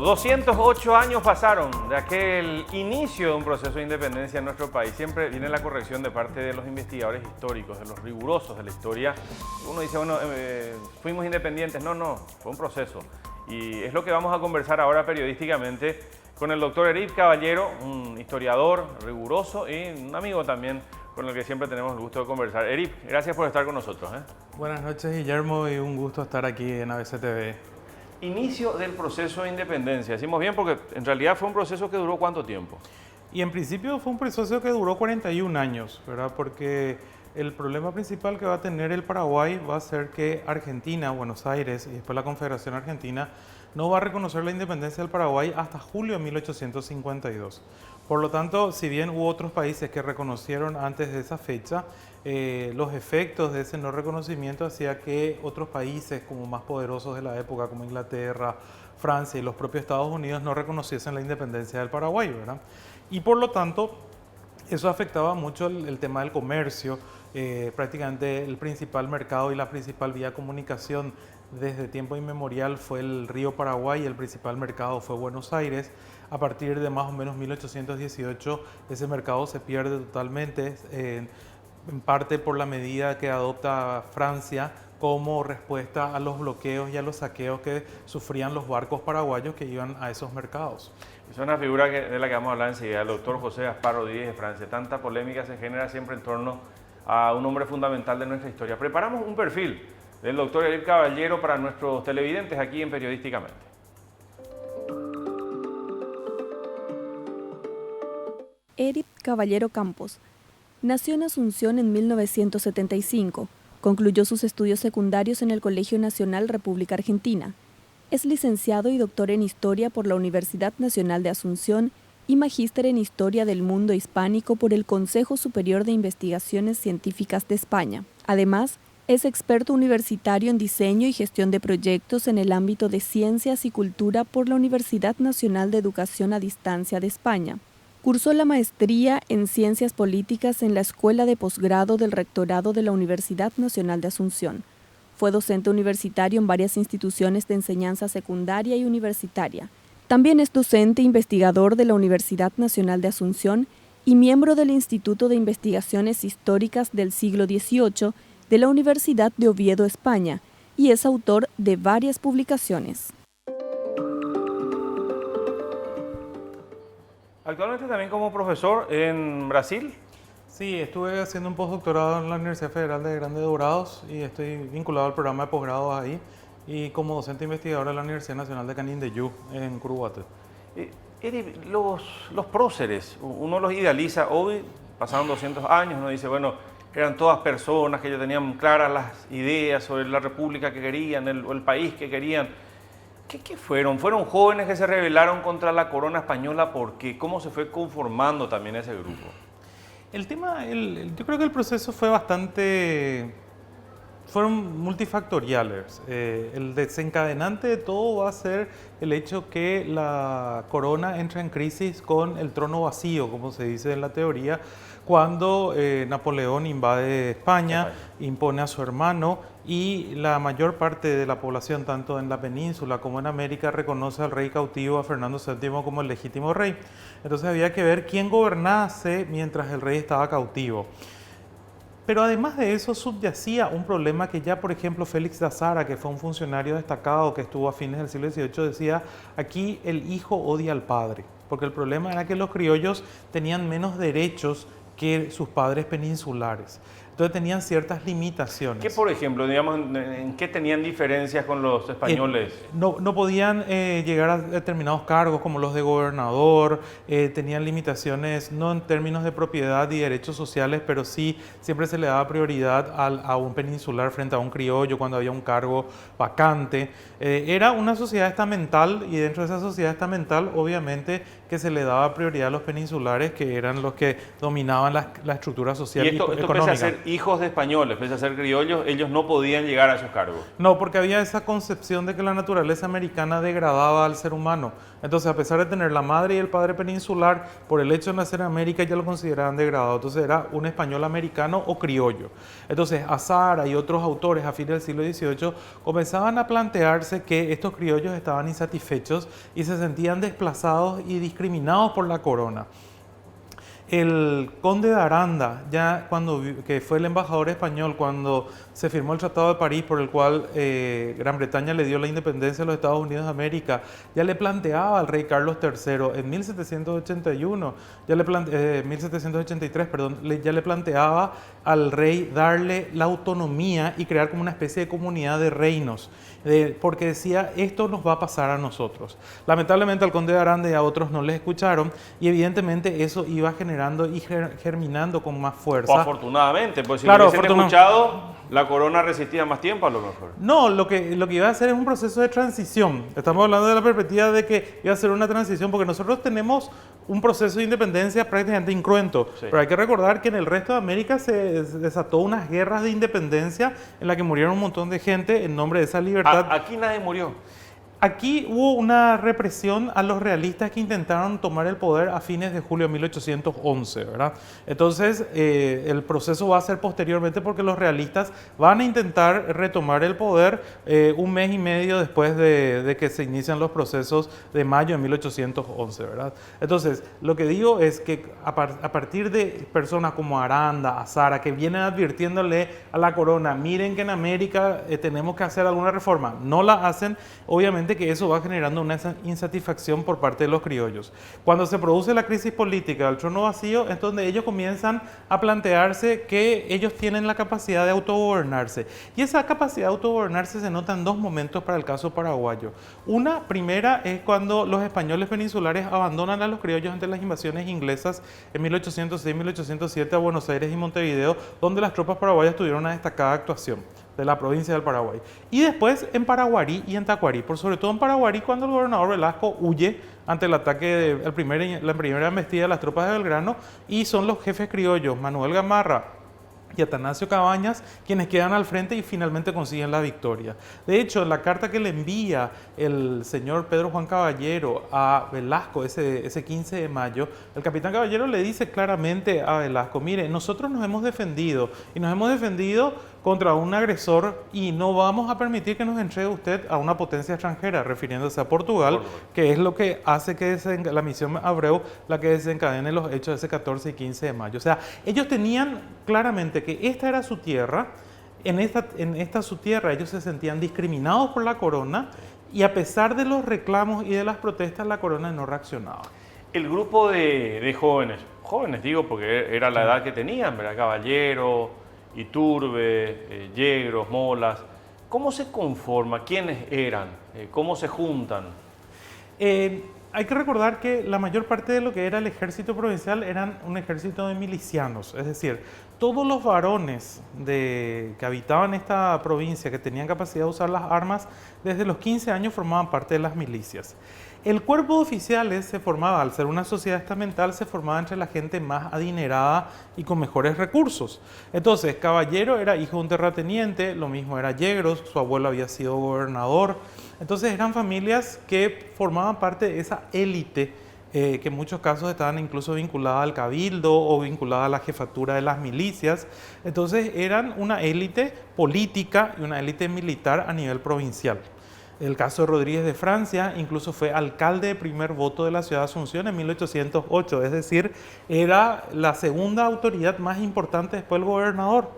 208 años pasaron de aquel inicio de un proceso de independencia en nuestro país. Siempre viene la corrección de parte de los investigadores históricos, de los rigurosos de la historia. Uno dice, bueno, fuimos independientes. No, fue un proceso. Y es lo que vamos a conversar ahora periodísticamente con el doctor Erip Caballero, un historiador riguroso y un amigo también con el que siempre tenemos el gusto de conversar. Erip, gracias por estar con nosotros. Buenas noches, Guillermo, y un gusto estar aquí en ABC TV. Inicio del proceso de independencia. Decimos bien porque en realidad fue un proceso que duró ¿cuánto tiempo? Y en principio fue un proceso que duró 41 años, ¿verdad? Porque el problema principal que va a tener el Paraguay va a ser que Argentina, Buenos Aires y después la Confederación Argentina no va a reconocer la independencia del Paraguay hasta julio de 1852. Por lo tanto, si bien hubo otros países que reconocieron antes de esa fecha, los efectos de ese no reconocimiento hacía que otros países como más poderosos de la época, como Inglaterra, Francia y los propios Estados Unidos, no reconociesen la independencia del Paraguay, ¿verdad? Y por lo tanto, eso afectaba mucho el tema del comercio. Prácticamente el principal mercado y la principal vía de comunicación desde tiempo inmemorial fue el río Paraguay y el principal mercado fue Buenos Aires. A partir de más o menos 1818 ese mercado se pierde totalmente, en parte por la medida que adopta Francia como respuesta a los bloqueos y a los saqueos que sufrían los barcos paraguayos que iban a esos mercados. Es una figura de la que vamos a hablar enseguida, el doctor José Gaspar Rodríguez de Francia. Tanta polémica se genera siempre en torno a un hombre fundamental de nuestra historia. Preparamos un perfil del doctor Erip Caballero para nuestros televidentes aquí en Periodísticamente. Erip Caballero Campos nació en Asunción en 1975. Concluyó sus estudios secundarios en el Colegio Nacional República Argentina. Es licenciado y doctor en Historia por la Universidad Nacional de Asunción y magíster en Historia del Mundo Hispánico por el Consejo Superior de Investigaciones Científicas de España. Además, es experto universitario en diseño y gestión de proyectos en el ámbito de ciencias y cultura por la Universidad Nacional de Educación a Distancia de España. Cursó la maestría en Ciencias Políticas en la Escuela de Posgrado del Rectorado de la Universidad Nacional de Asunción. Fue docente universitario en varias instituciones de enseñanza secundaria y universitaria. También es docente e investigador de la Universidad Nacional de Asunción y miembro del Instituto de Investigaciones Históricas del Siglo XVIII de la Universidad de Oviedo, España, y es autor de varias publicaciones. Actualmente también como profesor en Brasil. Sí, estuve haciendo un postdoctorado en la Universidad Federal de Grande de Dorados y estoy vinculado al programa de posgrado ahí y como docente investigador de la Universidad Nacional de Canindeyú en Curuguaté. Los próceres, uno los idealiza hoy, pasaron 200 años, uno dice, bueno, eran todas personas que ya tenían claras las ideas sobre la república que querían, el país que querían. ¿Qué fueron? ¿Fueron jóvenes que se rebelaron contra la corona española? ¿Por qué? ¿Cómo se fue conformando también ese grupo? Yo creo que el proceso fue fueron multifactoriales. El desencadenante de todo va a ser el hecho que la corona entra en crisis con el trono vacío, como se dice en la teoría, cuando Napoleón invade España, impone a su hermano y la mayor parte de la población, tanto en la península como en América, reconoce al rey cautivo, a Fernando VII, como el legítimo rey. Entonces había que ver quién gobernase mientras el rey estaba cautivo. Pero además de eso subyacía un problema que ya, por ejemplo, Félix de Azara, que fue un funcionario destacado que estuvo a fines del siglo XVIII, decía, aquí el hijo odia al padre, porque el problema era que los criollos tenían menos derechos que sus padres peninsulares. Entonces tenían ciertas limitaciones. ¿Qué, por ejemplo, digamos, en qué tenían diferencias con los españoles? No podían llegar a determinados cargos como los de gobernador, tenían limitaciones no en términos de propiedad y derechos sociales, pero sí siempre se le daba prioridad a un peninsular frente a un criollo cuando había un cargo vacante. Era una sociedad estamental y dentro de esa sociedad estamental obviamente que se le daba prioridad a los peninsulares, que eran los que dominaban la estructura social Y y esto económica. pese a ser hijos de españoles, pese a ser criollos, ellos no podían llegar a esos cargos. No, porque había esa concepción de que la naturaleza americana degradaba al ser humano. Entonces, a pesar de tener la madre y el padre peninsular, por el hecho de nacer en América ya lo consideraban degradado. Entonces, era un español americano o criollo. Entonces, Azara y otros autores a fines del siglo XVIII comenzaban a plantearse que estos criollos estaban insatisfechos y se sentían desplazados y discriminados por la corona. El conde de Aranda, que fue el embajador español cuando se firmó el Tratado de París por el cual Gran Bretaña le dio la independencia a los Estados Unidos de América, ya le planteaba al rey Carlos III en 1783, ya le planteaba al rey darle la autonomía y crear como una especie de comunidad de reinos, porque decía, esto nos va a pasar a nosotros. Lamentablemente al conde de Aranda y a otros no les escucharon y evidentemente eso iba generando y germinando con más fuerza. O afortunadamente, pues si claro, lo hubiesen escuchado, la corona resistía más tiempo a lo mejor. No, lo que iba a hacer es un proceso de transición. Estamos hablando de la perspectiva de que iba a ser una transición, porque nosotros tenemos un proceso de independencia prácticamente incruento. Sí. Pero hay que recordar que en el resto de América se desató unas guerras de independencia en las que murieron un montón de gente en nombre de esa libertad. Aquí nadie murió. Aquí hubo una represión a los realistas que intentaron tomar el poder a fines de julio de 1811, ¿verdad? Entonces, el proceso va a ser posteriormente porque los realistas van a intentar retomar el poder un mes y medio después de que se inician los procesos de mayo de 1811, ¿verdad? Entonces, lo que digo es que a partir de personas como Aranda, Azara, que vienen advirtiéndole a la corona, miren que en América tenemos que hacer alguna reforma, no la hacen, obviamente que eso va generando una insatisfacción por parte de los criollos. Cuando se produce la crisis política del trono vacío, es donde ellos comienzan a plantearse que ellos tienen la capacidad de autogobernarse. Y esa capacidad de autogobernarse se nota en dos momentos para el caso paraguayo. Una primera es cuando los españoles peninsulares abandonan a los criollos ante las invasiones inglesas en 1806-1807 a Buenos Aires y Montevideo, donde las tropas paraguayas tuvieron una destacada actuación de la provincia del Paraguay. Y después en Paraguarí y en Tacuarí, por sobre todo en Paraguarí, cuando el gobernador Velasco huye ante el ataque, la primera embestida de las tropas de Belgrano, y son los jefes criollos, Manuel Gamarra y Atanasio Cabañas, quienes quedan al frente y finalmente consiguen la victoria. De hecho, en la carta que le envía el señor Pedro Juan Caballero a Velasco ese 15 de mayo, el capitán Caballero le dice claramente a Velasco, mire, nosotros nos hemos defendido y nos hemos defendido contra un agresor y no vamos a permitir que nos entregue usted a una potencia extranjera, refiriéndose a Portugal, que es lo que hace que la misión Abreu, la que desencadene los hechos de ese 14 y 15 de mayo. O sea, ellos tenían claramente que esta era su tierra, en esta su tierra ellos se sentían discriminados por la corona y a pesar de los reclamos y de las protestas, la corona no reaccionaba. El grupo de jóvenes digo porque era la edad que tenían, ¿verdad? Caballero, Iturbe, Yegros, Molas, ¿cómo se conforma? ¿Quiénes eran? ¿Cómo se juntan? Hay que recordar que la mayor parte de lo que era el ejército provincial eran un ejército de milicianos, es decir, todos los varones que habitaban esta provincia, que tenían capacidad de usar las armas, desde los 15 años formaban parte de las milicias. El cuerpo de oficiales se formaba, al ser una sociedad estamental, se formaba entre la gente más adinerada y con mejores recursos. Entonces, Caballero era hijo de un terrateniente, lo mismo era Yegros, su abuelo había sido gobernador. Entonces, eran familias que formaban parte de esa élite que en muchos casos estaban incluso vinculadas al cabildo o vinculadas a la jefatura de las milicias. Entonces, eran una élite política y una élite militar a nivel provincial. El caso de Rodríguez de Francia incluso fue alcalde de primer voto de la ciudad de Asunción en 1808, es decir, era la segunda autoridad más importante después del gobernador.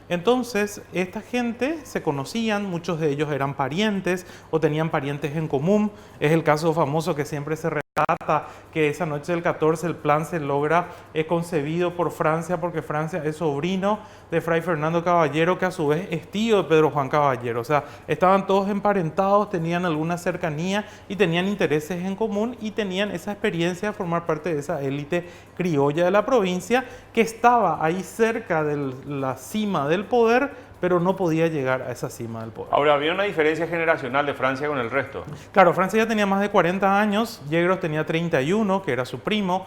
Entonces, esta gente se conocían, muchos de ellos eran parientes o tenían parientes en común. Es el caso famoso que siempre se relata, que esa noche del 14 el plan se logra, es concebido por Francia, porque Francia es sobrino de Fray Fernando Caballero, que a su vez es tío de Pedro Juan Caballero. O sea, estaban todos emparentados, tenían alguna cercanía y tenían intereses en común y tenían esa experiencia de formar parte de esa élite criolla de la provincia que estaba ahí cerca de la cima del poder, pero no podía llegar a esa cima del poder. Ahora, había una diferencia generacional de Francia con el resto. Claro, Francia ya tenía más de 40 años, Yegros tenía 31, que era su primo,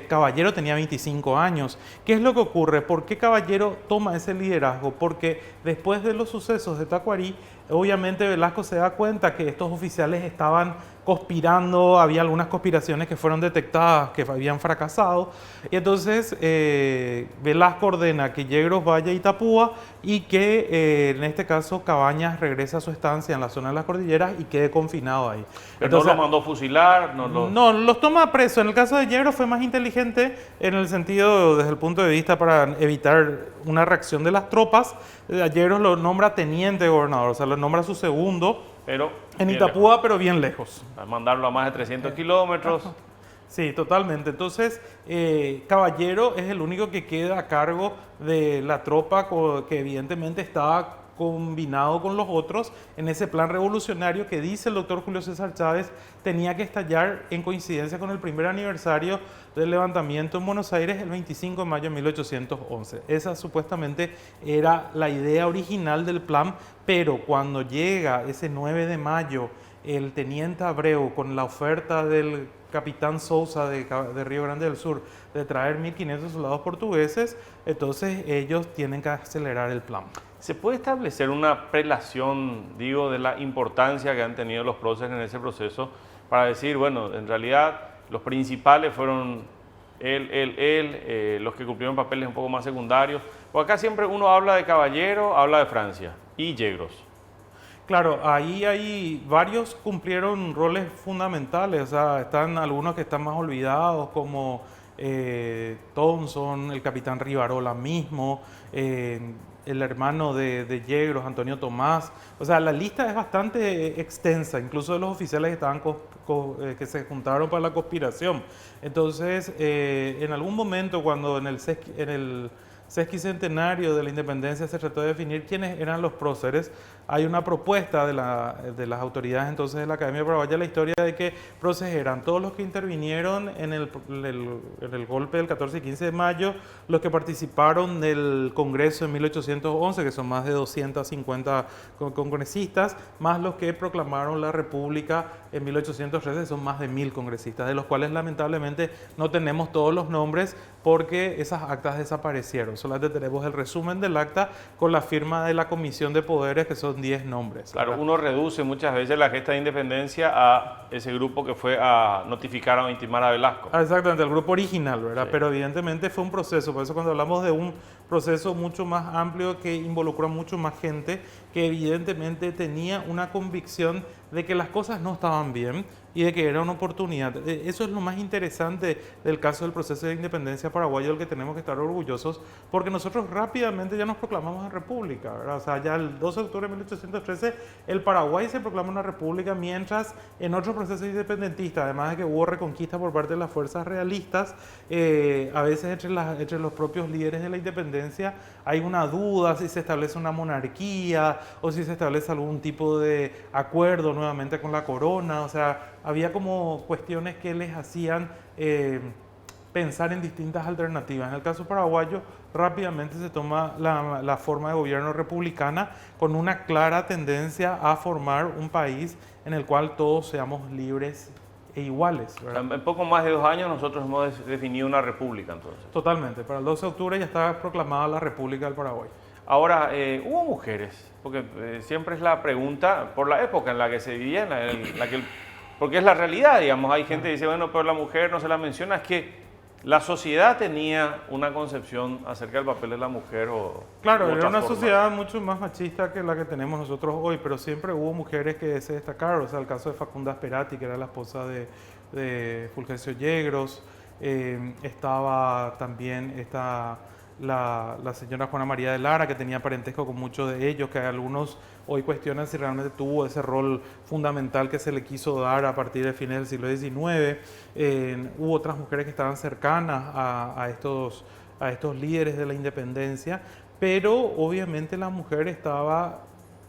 Caballero tenía 25 años. ¿Qué es lo que ocurre? ¿Por qué Caballero toma ese liderazgo? Porque después de los sucesos de Tacuarí, obviamente Velasco se da cuenta que estos oficiales estaban conspirando, había algunas conspiraciones que fueron detectadas que habían fracasado, y entonces Velasco ordena que Yegros vaya a Itapúa y que en este caso Cabañas regrese a su estancia en la zona de las cordilleras y quede confinado ahí. Pero Entonces, no los mandó fusilar, no, los toma preso. En el caso de Yegros fue más inteligente en el sentido, desde el punto de vista para evitar una reacción de las tropas. A Yegros lo nombra teniente gobernador, o sea, lo nombra su segundo pero en Itapúa, pero bien lejos. A mandarlo a más de 300 kilómetros. Sí, totalmente. Entonces, Caballero es el único que queda a cargo de la tropa que evidentemente estaba combinado con los otros en ese plan revolucionario que dice el doctor Julio César Chávez tenía que estallar en coincidencia con el primer aniversario del levantamiento en Buenos Aires el 25 de mayo de 1811. Esa supuestamente era la idea original del plan, pero cuando llega ese 9 de mayo el teniente Abreu con la oferta del capitán Sousa de Río Grande del Sur de traer 1.500 soldados portugueses, entonces ellos tienen que acelerar el plan. ¿Se puede establecer una prelación, digo, de la importancia que han tenido los próceres en ese proceso para decir, bueno, en realidad los principales fueron los que cumplieron papeles un poco más secundarios? Porque acá siempre uno habla de Caballero, habla de Francia y Yegros. Claro, ahí hay varios cumplieron roles fundamentales, o sea, están algunos que están más olvidados como Thompson, el capitán Rivarola mismo, el hermano de Yegros, Antonio Tomás. O sea, la lista es bastante extensa, incluso de los oficiales que estaban que se juntaron para la conspiración. Entonces, en algún momento cuando en el sesquicentenario de la independencia se trató de definir quiénes eran los próceres, hay una propuesta de las autoridades entonces de la Academia Paraguaya de la Historia de que próceres eran todos los que intervinieron en el golpe del 14 y 15 de mayo, los que participaron del Congreso en 1811, que son más de 250 congresistas, más los que proclamaron la República en 1813, son más de 1.000 congresistas, de los cuales lamentablemente no tenemos todos los nombres porque esas actas desaparecieron. Solamente tenemos el resumen del acta con la firma de la Comisión de Poderes, que son 10 nombres. Claro, ¿verdad? uno reduce muchas veces la gesta de independencia a ese grupo que fue a notificar o intimar a Velasco. Exactamente, el grupo original, ¿verdad? Sí. Pero evidentemente fue un proceso, por eso cuando hablamos de un proceso mucho más amplio que involucró a mucho más gente, que evidentemente tenía una convicción de que las cosas no estaban bien y de que era una oportunidad. Eso es lo más interesante del caso del proceso de independencia paraguayo, del que tenemos que estar orgullosos, porque nosotros rápidamente ya nos proclamamos en república, ¿verdad? O sea, ya el 12 de octubre de 1813 el Paraguay se proclama una república, mientras en otros procesos independentistas, además de que hubo reconquista por parte de las fuerzas realistas, a veces entre los propios líderes de la independencia hay una duda si se establece una monarquía o si se establece algún tipo de acuerdo nuevamente con la corona. O sea, había como cuestiones que les hacían pensar en distintas alternativas. En el caso paraguayo, rápidamente se toma la forma de gobierno republicana con una clara tendencia a formar un país en el cual todos seamos libres e iguales, ¿verdad? En poco más de 2 años nosotros hemos definido una república entonces. Totalmente. Para el 12 de octubre ya estaba proclamada la República del Paraguay. Ahora, hubo mujeres, porque siempre es la pregunta, por la época en la que se vivía, porque es la realidad, digamos, hay gente que dice, bueno, pero la mujer no se la menciona, es que la sociedad tenía una concepción acerca del papel de la mujer Claro, u era otra una forma. sociedad mucho más machista que la que tenemos nosotros hoy, pero siempre hubo mujeres que se destacaron. O sea, el caso de Facunda Sperati, que era la esposa de Fulgencio Yegros, estaba también la señora Juana María de Lara, que tenía parentesco con muchos de ellos, que algunos hoy cuestionan si realmente tuvo ese rol fundamental que se le quiso dar a partir de fines del siglo XIX. Hubo otras mujeres que estaban cercanas a estos líderes de la independencia, pero obviamente la mujer estaba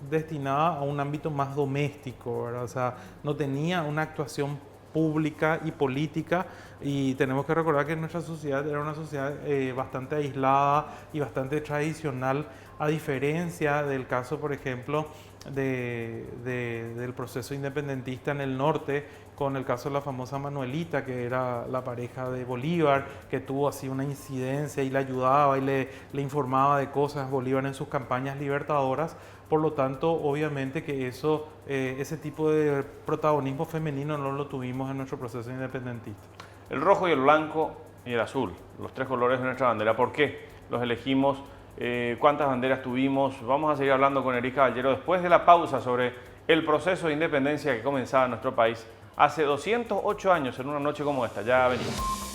destinada a un ámbito más doméstico, ¿verdad? O sea, no tenía una actuación pública y política, y tenemos que recordar que nuestra sociedad era una sociedad bastante aislada y bastante tradicional, a diferencia del caso, por ejemplo, del proceso independentista en el norte, con el caso de la famosa Manuelita, que era la pareja de Bolívar, que tuvo así una incidencia y le ayudaba y le informaba de cosas Bolívar en sus campañas libertadoras. Por lo tanto, obviamente que ese tipo de protagonismo femenino no lo tuvimos en nuestro proceso independentista. El rojo y el blanco y el azul, los tres colores de nuestra bandera. ¿Por qué los elegimos? ¿Cuántas banderas tuvimos? Vamos a seguir hablando con Eric Caballero después de la pausa sobre el proceso de independencia que comenzaba en nuestro país hace 208 años en una noche como esta. Ya venimos.